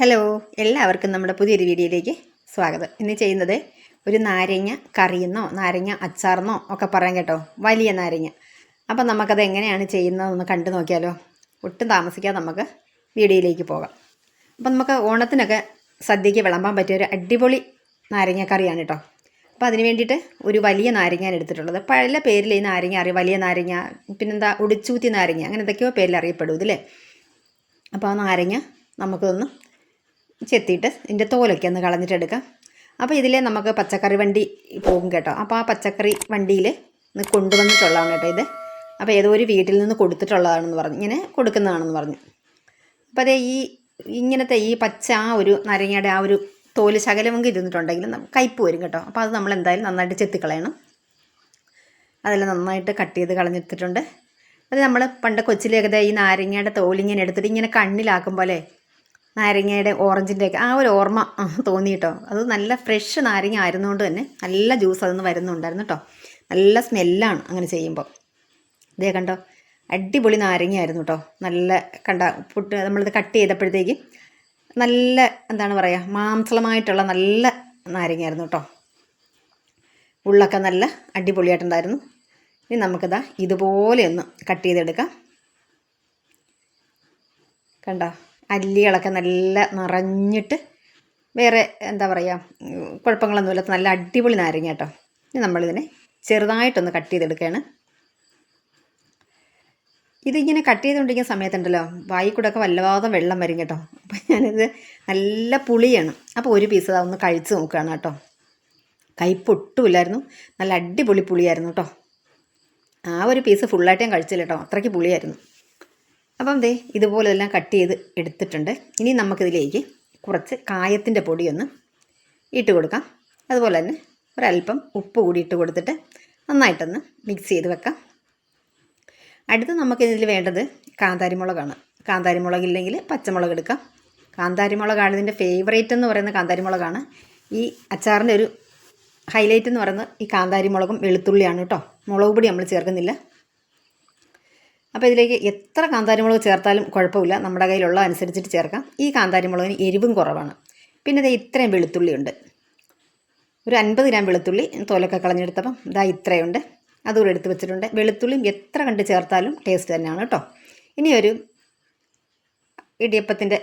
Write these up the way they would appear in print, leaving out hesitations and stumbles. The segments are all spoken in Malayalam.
ഹലോ, എല്ലാവർക്കും നമ്മുടെ പുതിയൊരു വീഡിയോയിലേക്ക് സ്വാഗതം. ഇന്ന് ചെയ്യുന്നത് ഒരു നാരങ്ങ കറിയെന്നോ നാരങ്ങ അച്ചാറെന്നോ ഒക്കെ പറയാം കേട്ടോ. വലിയ നാരങ്ങ. അപ്പം നമുക്കത് എങ്ങനെയാണ് ചെയ്യുന്നതെന്ന് കണ്ടു നോക്കിയാലോ. ഒട്ടും താമസിക്കാതെ നമുക്ക് വീഡിയോയിലേക്ക് പോകാം. അപ്പം നമുക്ക് ഓണത്തിനൊക്കെ സദ്യയ്ക്ക് വിളമ്പാൻ പറ്റിയ ഒരു അടിപൊളി നാരങ്ങ കറിയാണ് കേട്ടോ. അപ്പോൾ അതിന് വേണ്ടിയിട്ട് ഒരു വലിയ നാരങ്ങയാണ് എടുത്തിട്ടുള്ളത്. പല പേരിൽ ഈ നാരങ്ങ അറിയാം. വലിയ നാരങ്ങ, പിന്നെന്താ ഉടിച്ചൂത്തി നാരങ്ങ, അങ്ങനെ എന്തൊക്കെയോ പേരിൽ അറിയപ്പെടും ഇതില്ലേ. അപ്പോൾ ആ നാരങ്ങ നമുക്കൊന്ന് ചെത്തിയിട്ട് ഇതിൻ്റെ തോലൊക്കെ ഒന്ന് കളഞ്ഞിട്ടെടുക്കാം. അപ്പോൾ ഇതിൽ നമുക്ക് പച്ചക്കറി വണ്ടി പോകും കേട്ടോ. അപ്പോൾ ആ പച്ചക്കറി വണ്ടിയിൽ കൊണ്ടുവന്നിട്ടുള്ളതാണ് കേട്ടോ ഇത്. അപ്പോൾ ഏതോ ഒരു വീട്ടിൽ നിന്ന് കൊടുത്തിട്ടുള്ളതാണെന്ന് പറഞ്ഞു, ഇങ്ങനെ കൊടുക്കുന്നതാണെന്ന് പറഞ്ഞു. അപ്പോൾ അതേ ഇങ്ങനത്തെ ഈ പച്ച ആ ഒരു നാരങ്ങയുടെ ആ ഒരു തോല് ശകലമെങ്കിൽ ഇരുന്നിട്ടുണ്ടെങ്കിൽ കയ്പ്പ് വരും കേട്ടോ. അപ്പോൾ അത് നമ്മൾ എന്തായാലും നന്നായിട്ട് ചെത്തിക്കളയണം. അതെല്ലാം നന്നായിട്ട് കട്ട് ചെയ്ത് കളഞ്ഞെടുത്തിട്ടുണ്ട്. അത് നമ്മൾ പണ്ട് കൊച്ചിലേക്കത്തെ ഈ നാരങ്ങയുടെ തോലിങ്ങനെ എടുത്തിട്ട് ഇങ്ങനെ കണ്ണിലാക്കും പോലെ നാരങ്ങയുടെ ഓറഞ്ചിൻ്റെയൊക്കെ ആ ഒരു ഓർമ്മ തോന്നി കേട്ടോ. അത് നല്ല ഫ്രഷ് നാരങ്ങ ആയിരുന്നുകൊണ്ട് തന്നെ നല്ല ജ്യൂസ് അതൊന്ന് വരുന്നുണ്ടായിരുന്നു കേട്ടോ. നല്ല സ്മെല്ലാണ് അങ്ങനെ ചെയ്യുമ്പോൾ. ഇതേ കണ്ടോ, അടിപൊളി നാരങ്ങയായിരുന്നു കേട്ടോ. നല്ല നമ്മളിത് കട്ട് ചെയ്തപ്പോഴത്തേക്ക് നല്ല എന്താണ് പറയുക, മാംസളമായിട്ടുള്ള നല്ല നാരങ്ങയായിരുന്നു കേട്ടോ. ഉള്ളൊക്കെ നല്ല അടിപൊളിയായിട്ടുണ്ടായിരുന്നു. ഇനി നമുക്കിതാ ഇതുപോലെ ഒന്ന് കട്ട് ചെയ്തെടുക്കാം. കണ്ടോ, അല്ലികളൊക്കെ നല്ല നിറഞ്ഞിട്ട് വേറെ എന്താ പറയുക, കുഴപ്പങ്ങളൊന്നുമില്ലാത്ത നല്ല അടിപൊളി നാരങ്ങ കേട്ടോ. ഇനി നമ്മളിതിനെ ചെറുതായിട്ടൊന്ന് കട്ട് ചെയ്തെടുക്കുകയാണ്. ഇതിങ്ങനെ കട്ട് ചെയ്തുകൊണ്ടിരിക്കുന്ന സമയത്തുണ്ടല്ലോ വായിൽ കൂടെ ഒക്കെ വല്ലാതെ വെള്ളം വരും കേട്ടോ. അപ്പം ഞാനിത് നല്ല പുളിയാണ്. അപ്പോൾ ഒരു പീസ് ഒന്ന് കഴിച്ച് നോക്കുകയാണ് കേട്ടോ. കയ്പൊട്ടുമില്ലായിരുന്നു, നല്ല അടിപൊളി പുളിയായിരുന്നു കേട്ടോ. ആ ഒരു പീസ് ഫുള്ളായിട്ട് ഞാൻ കഴിച്ചില്ല കേട്ടോ, അത്രയ്ക്ക് പുളിയായിരുന്നു. അപ്പം ദേ ഇതുപോലെ എല്ലാം കട്ട് ചെയ്ത് എടുത്തിട്ടുണ്ട്. ഇനി നമുക്കിതിലേക്ക് കുറച്ച് കായത്തിൻ്റെ പൊടിയൊന്ന് ഇട്ട് കൊടുക്കാം. അതുപോലെ തന്നെ ഒരല്പം ഉപ്പ് കൂടി ഇട്ട് കൊടുത്തിട്ട് നന്നായിട്ടൊന്ന് മിക്സ് ചെയ്ത് വെക്കാം. അടുത്ത് നമുക്കിതിൽ വേണ്ടത് കാന്താരിമുളകാണ്. കാന്താരിമുളകില്ലെങ്കിൽ പച്ചമുളക് എടുക്കാം. കാന്താരിമുളകാണ് ഇതിൻ്റെ ഫേവറേറ്റ് എന്ന് പറയുന്ന കാന്താരിമുളകാണ്. ഈ അച്ചാറിൻ്റെ ഒരു ഹൈലൈറ്റ് എന്ന് പറയുന്നത് ഈ കാന്താരിമുളകും വെളുത്തുള്ളിയാണ് കേട്ടോ. മുളക് പൊടി നമ്മൾ ചേർക്കുന്നില്ല. അപ്പോൾ ഇതിലേക്ക് എത്ര കാന്താരിമുളക് ചേർത്താലും കുഴപ്പമില്ല, നമ്മുടെ കയ്യിലുള്ള അനുസരിച്ചിട്ട് ചേർക്കാം. ഈ കാന്താരിമുളകിന് എരിവും കുറവാണ്. പിന്നെ ഇത് ഇത്രയും വെളുത്തുള്ളി ഉണ്ട്, ഒരു 50 ഗ്രാം വെളുത്തുള്ളി തോലൊക്കെ കളഞ്ഞെടുത്തപ്പം ഇതാ ഇത്രയുണ്ട്, അതുകൂടെ എടുത്ത് വെച്ചിട്ടുണ്ട്. വെളുത്തുള്ളിയും എത്ര കണ്ട് ചേർത്താലും ടേസ്റ്റ് തന്നെയാണ് കേട്ടോ. ഇനി ഒരു ഇടിയപ്പത്തിൻ്റെ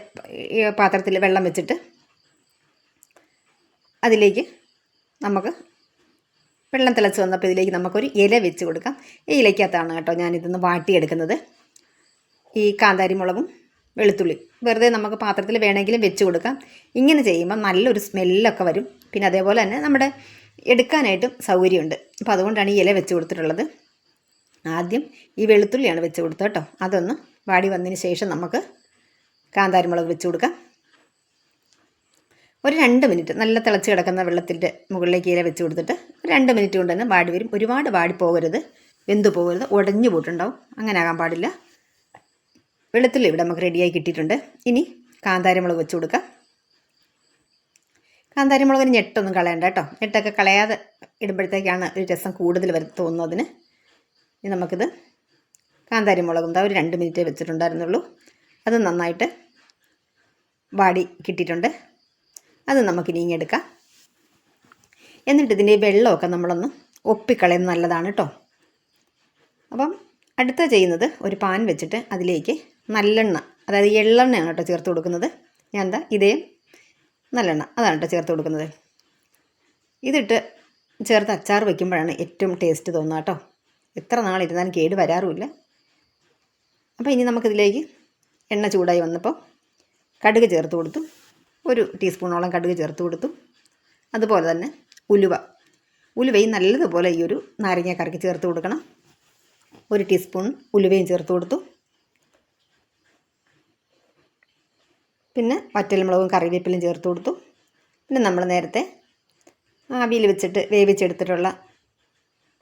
പാത്രത്തിൽ വെള്ളം വെച്ചിട്ട് അതിലേക്ക് നമുക്ക് വെള്ളം തിളച്ച് വന്നപ്പോൾ ഇതിലേക്ക് നമുക്കൊരു ഇല വെച്ച് കൊടുക്കാം. ഈ ഇലയ്ക്കകത്താണ് കേട്ടോ ഞാനിതൊന്ന് വാട്ടിയെടുക്കുന്നത്. ഈ കാന്താരിമുളകും വെളുത്തുള്ളി വെറുതെ നമുക്ക് പാത്രത്തിൽ വേണമെങ്കിലും വെച്ച് കൊടുക്കാം. ഇങ്ങനെ ചെയ്യുമ്പോൾ നല്ലൊരു സ്മെല്ലൊക്കെ വരും. പിന്നെ അതേപോലെ തന്നെ നമ്മുടെ എടുക്കാനായിട്ടും സൗകര്യമുണ്ട്. അപ്പോൾ അതുകൊണ്ടാണ് ഈ ഇല വെച്ച് കൊടുത്തിട്ടുള്ളത്. ആദ്യം ഈ വെളുത്തുള്ളിയാണ് വെച്ച് കൊടുത്തത് കേട്ടോ. അതൊന്ന് വാടി വന്നതിന് ശേഷം നമുക്ക് കാന്താരിമുളക് വെച്ച് കൊടുക്കാം. ഒരു 2 മിനിറ്റ് നല്ല തിളച്ച് കിടക്കുന്ന വെള്ളത്തിൻ്റെ മുകളിലേക്ക് ഇല വെച്ച് കൊടുത്തിട്ട് 2 മിനിറ്റ് കൊണ്ട് തന്നെ വാടി വരും. ഒരുപാട് വാടി പോകരുത്, വെന്തു പോകരുത്, ഉടഞ്ഞു പോയിട്ടുണ്ടാവും, അങ്ങനെ ആകാൻ പാടില്ല. വെളുത്തുള്ളി ഇവിടെ നമുക്ക് റെഡിയായി കിട്ടിയിട്ടുണ്ട്. ഇനി കാന്താരിമുളക് വെച്ച് കൊടുക്കാം. കാന്താരിമുളകിന് ഞെട്ടൊന്നും കളയണ്ട കേട്ടോ. ഞെട്ടൊക്കെ കളയാതെ ഇടുമ്പോഴത്തേക്കാണ് ഒരു രസം കൂടുതൽ തോന്നുന്നതിന്. ഇനി നമുക്കിത് കാന്താരിമുളകും ഒരു 2 മിനിറ്റേ വെച്ചിട്ടുണ്ടായിരുന്നുള്ളൂ. അത് നന്നായിട്ട് വാടി കിട്ടിയിട്ടുണ്ട്. അത് നമുക്കിനി ഇങ്ങെടുക്കാം. എന്നിട്ട് ഇതിൻ്റെ വെള്ളമൊക്കെ നമ്മളൊന്ന് ഒപ്പിക്കളയുന്നത് നല്ലതാണ് കേട്ടോ. അപ്പം അടുത്ത ചെയ്യുന്നത് ഒരു പാൻ വെച്ചിട്ട് അതിലേക്ക് നല്ലെണ്ണ, അതായത് എള്ളെണ്ണയാണ് കേട്ടോ ചേർത്ത് കൊടുക്കുന്നത്. ഞാൻ ഇതേ നല്ലെണ്ണ അതാണ് കേട്ടോ ചേർത്ത് കൊടുക്കുന്നത്. ഇതിട്ട് ചേർത്ത് അച്ചാർ വയ്ക്കുമ്പോഴാണ് ഏറ്റവും ടേസ്റ്റ് തോന്നുക കേട്ടോ. എത്ര നാളിരുന്നാലും കേട് വരാറുമില്ല. അപ്പോൾ ഇനി നമുക്കിതിലേക്ക് എണ്ണ ചൂടായി വന്നപ്പോൾ കടുക് ചേർത്ത് കൊടുത്തു. ഒരു ടീസ്പൂണോളം കടുക് ചേർത്ത് കൊടുത്തു. അതുപോലെ തന്നെ ഉലുവയും നല്ലതുപോലെ ഈ ഒരു നാരങ്ങക്കറിക്ക് ചേർത്ത് കൊടുക്കണം. 1 ടീസ്പൂൺ ഉലുവയും ചേർത്ത് കൊടുത്തു. പിന്നെ വറ്റൽമുളകും കറിവേപ്പിലയും ചേർത്ത് കൊടുത്തു. പിന്നെ നമ്മൾ നേരത്തെ ആവിയിൽ വെച്ചിട്ട് വേവിച്ചെടുത്തിട്ടുള്ള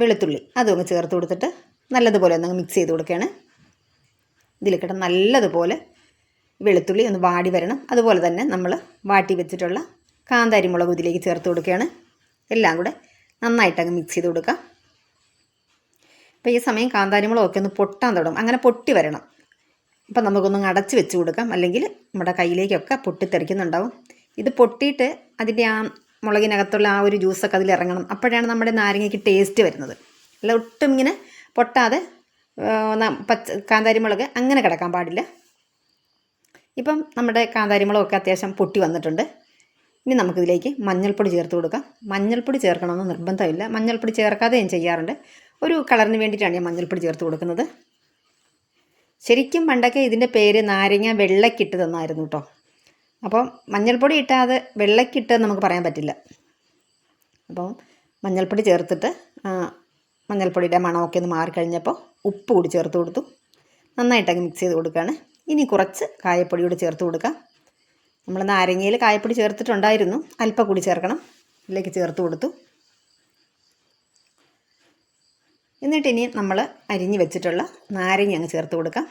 വെളുത്തുള്ളി അതും ചേർത്ത് കൊടുത്തിട്ട് നല്ലതുപോലെ ഒന്ന് മിക്സ് ചെയ്ത് കൊടുക്കുകയാണ്. ഇതിൽ കിടന്ന് നല്ലതുപോലെ വെളുത്തുള്ളി ഒന്ന് വാടി വരണം. അതുപോലെ തന്നെ നമ്മൾ വാട്ടി വെച്ചിട്ടുള്ള കാന്താരിമുളക് ഇതിലേക്ക് ചേർത്ത് കൊടുക്കുകയാണ്. എല്ലാം കൂടെ നന്നായിട്ടങ്ങ് മിക്സ് ചെയ്ത് കൊടുക്കാം. അപ്പോൾ ഈ സമയം കാന്താരിമുളകൊക്കെ ഒന്ന് പൊട്ടാൻ തുടങ്ങും. അങ്ങനെ പൊട്ടി വരണം. അപ്പം നമുക്കൊന്നും അടച്ച് വെച്ച് കൊടുക്കാം, അല്ലെങ്കിൽ നമ്മുടെ കയ്യിലേക്കൊക്കെ പൊട്ടിത്തെറിക്കുന്നുണ്ടാവും. ഇത് പൊട്ടിയിട്ട് അതിൻ്റെ ആ മുളകിനകത്തുള്ള ആ ഒരു ജ്യൂസൊക്കെ അതിലിറങ്ങണം. അപ്പോഴാണ് നമ്മുടെ നാരങ്ങയ്ക്ക് ടേസ്റ്റ് വരുന്നത്. അല്ല ഒട്ടും ഇങ്ങനെ പൊട്ടാതെ കാന്താരി മുളക് അങ്ങനെ കിടക്കാൻ പാടില്ല. ഇപ്പം നമ്മുടെ കാന്താരി മുളകൊക്കെ അത്യാവശ്യം പൊട്ടി വന്നിട്ടുണ്ട്. ഇനി നമുക്കിതിലേക്ക് മഞ്ഞൾപ്പൊടി ചേർത്ത് കൊടുക്കാം. മഞ്ഞൾപ്പൊടി ചേർക്കണമെന്ന് നിർബന്ധമില്ല, മഞ്ഞൾപ്പൊടി ചേർക്കാതെ ഞാൻ ചെയ്യാറുണ്ട്. ഒരു കളറിന് വേണ്ടിയിട്ടാണ് ഞാൻ മഞ്ഞൾപ്പൊടി ചേർത്ത് കൊടുക്കുന്നത്. ശരിക്കും പണ്ടൊക്കെ ഇതിൻ്റെ പേര് നാരങ്ങ വെള്ളക്കിട്ട് തന്നായിരുന്നു കേട്ടോ. അപ്പം മഞ്ഞൾപ്പൊടി ഇട്ടാതെ വെള്ളക്കിട്ട് നമുക്ക് പറയാൻ പറ്റില്ല. അപ്പം മഞ്ഞൾപ്പൊടി ചേർത്തിട്ട് മഞ്ഞൾപ്പൊടിയുടെ മണമൊക്കെ ഒന്ന് മാറിക്കഴിഞ്ഞപ്പോൾ ഉപ്പ് കൂടി ചേർത്ത് കൊടുത്തു. നന്നായിട്ടങ്ങ് മിക്സ് ചെയ്ത് കൊടുക്കുകയാണ്. ഇനി കുറച്ച് കായപ്പൊടി കൂടി ചേർത്ത് കൊടുക്കാം. നമ്മൾ നാരങ്ങയിൽ കായപ്പൊടി ചേർത്തിട്ടുണ്ടായിരുന്നു, അല്പം കൂടി ചേർക്കണം. ഇതിലേക്ക് ചേർത്ത് കൊടുത്തു. എന്നിട്ടിനി നമ്മൾ അരിഞ്ഞ് വെച്ചിട്ടുള്ള നാരങ്ങ അങ്ങ് ചേർത്ത് കൊടുക്കാം.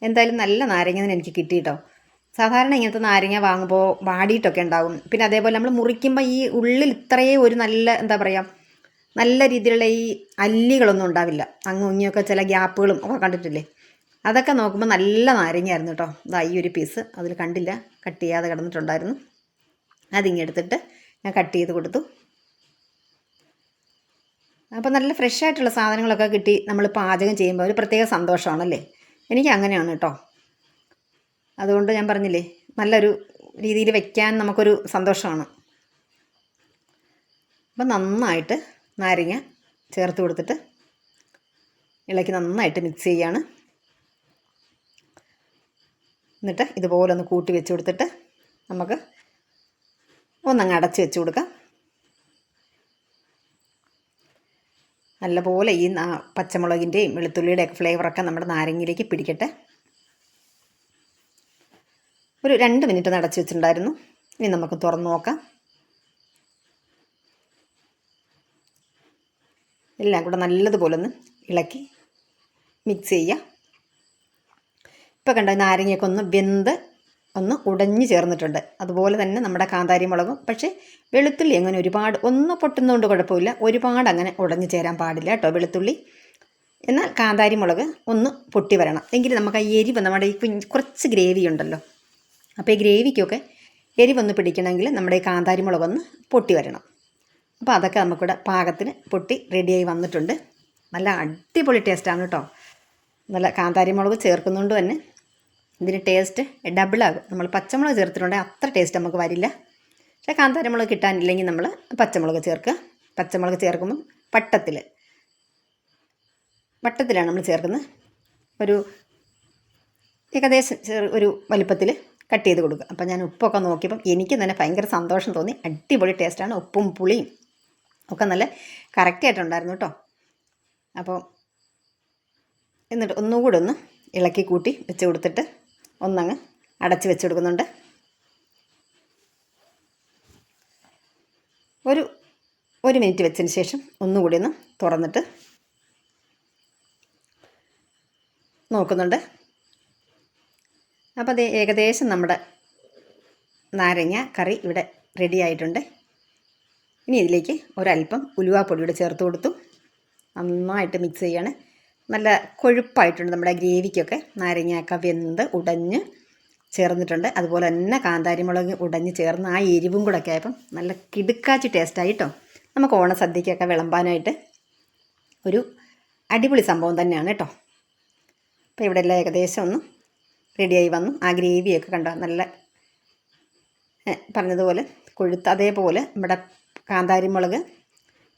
എന്തായാലും നല്ല നാരങ്ങ എനിക്ക് കിട്ടി കേട്ടോ. സാധാരണ ഇങ്ങനത്തെ നാരങ്ങ വാങ്ങുമ്പോൾ വാടിയിട്ടൊക്കെ ഉണ്ടാകും. പിന്നെ അതേപോലെ നമ്മൾ മുറിക്കുമ്പോൾ ഈ ഉള്ളിൽ ഇത്രയേ ഒരു നല്ല എന്താ പറയുക, നല്ല രീതിയിലുള്ള ഈ അല്ലികളൊന്നും ഉണ്ടാവില്ല. അങ്ങും ഇങ്ങനെയൊക്കെ ചില ഗ്യാപ്പുകളും ഒക്കെ കണ്ടിട്ടില്ലേ? അതൊക്കെ നോക്കുമ്പോൾ നല്ല നാരങ്ങയായിരുന്നു കേട്ടോ. ഇതാ ഈ ഒരു പീസ് അതിൽ കണ്ടില്ല, കട്ട് ചെയ്യാതെ കിടന്നിട്ടുണ്ടായിരുന്നു. അതിങ്ങെടുത്തിട്ട് ഞാൻ കട്ട് ചെയ്ത് കൊടുത്തു. അപ്പോൾ നല്ല ഫ്രഷ് ആയിട്ടുള്ള സാധനങ്ങളൊക്കെ കിട്ടി നമ്മൾ പാചകം ചെയ്യുമ്പോൾ ഒരു പ്രത്യേക സന്തോഷമാണല്ലേ. എനിക്ക് അങ്ങനെയാണ് കേട്ടോ. അതുകൊണ്ട് ഞാൻ പറഞ്ഞില്ലേ, നല്ലൊരു രീതിയിൽ വയ്ക്കാൻ നമുക്കൊരു സന്തോഷമാണ്. അപ്പം നന്നായിട്ട് നാരങ്ങ ചേർത്ത് കൊടുത്തിട്ട് ഇളക്കി നന്നായിട്ട് മിക്സ് ചെയ്യാണ്. എന്നിട്ട് ഇതുപോലെ ഒന്ന് കൂട്ടി വെച്ച് കൊടുത്തിട്ട് നമുക്ക് ഒന്നങ്ങ് അടച്ച് വെച്ച് കൊടുക്കാം. നല്ലപോലെ ഈ പച്ചമുളകിൻ്റെയും വെളുത്തുള്ളിയുടെയൊക്കെ ഫ്ലേവറൊക്കെ നമ്മുടെ നാരങ്ങയിലേക്ക് പിടിക്കട്ടെ. ഒരു 2 മിനിറ്റ് ഒന്ന് അടച്ച് വെച്ചിട്ടുണ്ടായിരുന്നു. ഇനി നമുക്ക് തുറന്ന് നോക്കാം. എല്ലാം കൂടെ നല്ലതുപോലെ ഒന്ന് ഇളക്കി മിക്സ് ചെയ്യുക. ഇപ്പോൾ കണ്ടോ, നാരങ്ങയൊക്കെ ഒന്ന് വെന്ത് ഒന്ന് ഉടഞ്ഞ് ചേർന്നിട്ടുണ്ട്. അതുപോലെ തന്നെ നമ്മുടെ കാന്താരി മുളകും. പക്ഷേ വെളുത്തുള്ളി അങ്ങനെ ഒരുപാട് ഒന്ന് പൊട്ടുന്നതുകൊണ്ട് കുഴപ്പമില്ല, ഒരുപാട് അങ്ങനെ ഉടഞ്ഞ് ചേരാൻ പാടില്ല കേട്ടോ വെളുത്തുള്ളി. എന്നാൽ കാന്താരി മുളക് ഒന്ന് പൊട്ടി വരണം, എങ്കിൽ നമുക്ക് ആ എരിവ് നമ്മുടെ ഈ കുറച്ച് ഗ്രേവി ഉണ്ടല്ലോ, അപ്പോൾ ഈ ഗ്രേവിക്കൊക്കെ എരിവൊന്ന് പിടിക്കണമെങ്കിൽ നമ്മുടെ ഈ കാന്താരി മുളകൊന്ന് പൊട്ടി വരണം. അപ്പോൾ അതൊക്കെ നമുക്കിവിടെ പാകത്തിന് പൊട്ടി റെഡിയായി വന്നിട്ടുണ്ട്. നല്ല അടിപൊളി ടേസ്റ്റാണ് കേട്ടോ. നല്ല കാന്താരി മുളക് ചേർക്കുന്നതുകൊണ്ട് തന്നെ ഇതിന് ടേസ്റ്റ് ഡബിളാകും. നമ്മൾ പച്ചമുളക് ചേർത്തിട്ടുണ്ടെങ്കിൽ അത്ര ടേസ്റ്റ് നമുക്ക് വരില്ല. പക്ഷേ കാന്താരി മുളക് കിട്ടാനില്ലെങ്കിൽ നമ്മൾ പച്ചമുളക് ചേർക്കുക. പച്ചമുളക് ചേർക്കുമ്പം വട്ടത്തിലാണ് നമ്മൾ ചേർക്കുന്നത്. ഒരു ഏകദേശം ഒരു വലുപ്പത്തിൽ കട്ട് ചെയ്ത് കൊടുക്കുക. അപ്പോൾ ഞാൻ ഉപ്പൊക്കെ നോക്കിയപ്പം എനിക്ക് തന്നെ ഭയങ്കര സന്തോഷം തോന്നി. അടിപൊളി ടേസ്റ്റാണ്. ഉപ്പും പുളിയും ഒക്കെ നല്ല കറക്റ്റായിട്ടുണ്ടായിരുന്നു കേട്ടോ. അപ്പോൾ എന്നിട്ട് ഒന്നുകൂടെ ഒന്ന് ഇളക്കി കൂട്ടി വെച്ച് കൊടുത്തിട്ട് ഒന്നങ്ങ് അടച്ച് വെച്ച് കൊടുക്കുന്നുണ്ട്. ഒരു മിനിറ്റ് വെച്ചതിന് ശേഷം ഒന്നുകൂടി ഒന്ന് തുറന്നിട്ട് നോക്കുന്നുണ്ട്. അപ്പോൾ അത് ഏകദേശം നമ്മുടെ നാരങ്ങ കറി ഇവിടെ റെഡി ആയിട്ടുണ്ട്. ഇനി ഇതിലേക്ക് ഒരല്പം ഉലുവാപ്പൊടിയുടെ ചേർത്ത് കൊടുത്തു. നന്നായിട്ട് മിക്സ് ചെയ്യാണ്. നല്ല കൊഴുപ്പായിട്ടുണ്ട് നമ്മുടെ ഗ്രേവിക്കൊക്കെ. നാരങ്ങയൊക്കെ വെന്ത് ഉടഞ്ഞ് ചേർന്നിട്ടുണ്ട്. അതുപോലെ തന്നെ കാന്താരി മുളക് ഉടഞ്ഞ് ചേർന്ന് ആ എരിവും കൂടെ ഒക്കെ ആയപ്പം നല്ല കിടുക്കാച്ചി ടേസ്റ്റായി കേട്ടോ. നമുക്ക് ഓണസദ്യക്കൊക്കെ വിളമ്പാനായിട്ട് ഒരു അടിപൊളി സംഭവം തന്നെയാണ് കേട്ടോ. അപ്പോൾ ഇവിടെ എല്ലാം ഏകദേശം ഒന്ന് റെഡിയായി വന്നു. ആ ഗ്രേവിയൊക്കെ കണ്ടോ, നല്ല പറഞ്ഞതുപോലെ കൊഴുത്ത്. അതേപോലെ നമ്മുടെ കാന്താരി മുളക്,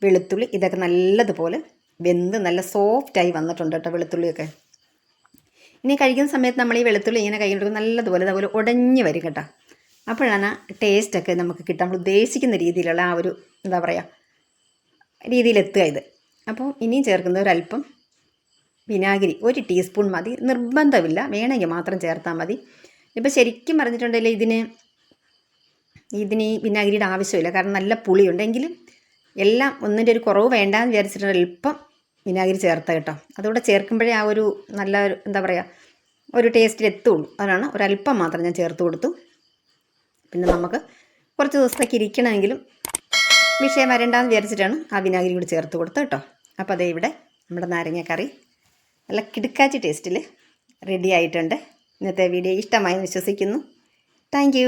വെളുത്തുള്ളി ഇതൊക്കെ നല്ലതുപോലെ വെന്ത് നല്ല സോഫ്റ്റായി വന്നിട്ടുണ്ട് കേട്ടോ വെളുത്തുള്ളിയൊക്കെ. ഇനി കഴിക്കുന്ന സമയത്ത് നമ്മൾ ഈ വെളുത്തുള്ളി ഇങ്ങനെ കൈ കൊണ്ട് നല്ലതുപോലെ അതുപോലെ ഉടഞ്ഞ് വരും കേട്ടോ. അപ്പോഴാണ് ടേസ്റ്റൊക്കെ നമുക്ക് കിട്ടുക, നമ്മൾ ഉദ്ദേശിക്കുന്ന രീതിയിലുള്ള ആ ഒരു എന്താ പറയുക രീതിയിലെത്തുക ഇത്. അപ്പോൾ ഇനിയും ചേർക്കുന്നത് ഒരല്പം വിനാഗിരി 1 ടീസ്പൂൺ മതി, നിർബന്ധമില്ല, വേണമെങ്കിൽ മാത്രം ചേർത്താൽ മതി. ഇപ്പോൾ ശരിക്കും പറഞ്ഞിട്ടുണ്ടെങ്കിൽ ഇതിന് ഈ വിനാഗിരിയുടെ ആവശ്യമില്ല, കാരണം നല്ല പുളിയുണ്ടെങ്കിലും എല്ലാം ഒന്നിൻ്റെ ഒരു കുറവ് വേണ്ടാന്ന് വിചാരിച്ചിട്ടുണ്ട് അല്പം വിനാഗിരി ചേർത്ത കേട്ടോ. അതുകൂടെ ചേർക്കുമ്പോഴേ ആ ഒരു നല്ല എന്താ പറയുക ഒരു ടേസ്റ്റിൽ എത്തുള്ളൂ. അതാണ് ഒരല്പം മാത്രം ഞാൻ ചേർത്ത് കൊടുത്തു. പിന്നെ നമുക്ക് കുറച്ച് ദിവസത്തേക്ക് ഇരിക്കണമെങ്കിലും വിഷയം വരണ്ടാന്ന് വിചാരിച്ചിട്ടാണ് ആ വിനാഗിരി കൂടി ചേർത്ത് കൊടുത്തത് കേട്ടോ. അപ്പോൾ അതേ ഇവിടെ നമ്മുടെ നാരങ്ങ കറി നല്ല കിടുക്കാച്ചി ടേസ്റ്റിൽ റെഡി ആയിട്ടുണ്ട്. ഇന്നത്തെ വീഡിയോ ഇഷ്ടമായി എന്ന് വിശ്വസിക്കുന്നു. താങ്ക്